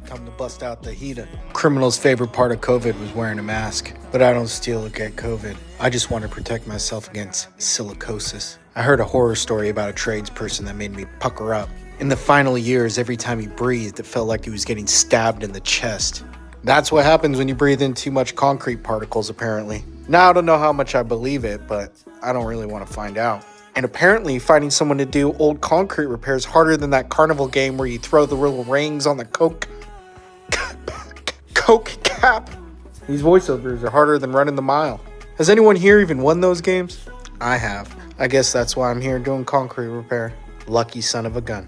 Come to bust out the heater. Criminal's favorite part of COVID was wearing a mask. But I don't still get COVID. I just want to protect myself against silicosis. I heard a horror story about a tradesperson that made me pucker up. In the final years, every time he breathed, it felt like he was getting stabbed in the chest. That's what happens when you breathe in too much concrete particles, apparently. Now, I don't know how much I believe it, but I don't really want to find out. And apparently, finding someone to do old concrete repairs harder than that carnival game where you throw the little rings on the Coke cap. These voiceovers are harder than running the mile. Has anyone here even won those games? I have. I guess that's why I'm here doing concrete repair. Lucky son of a gun.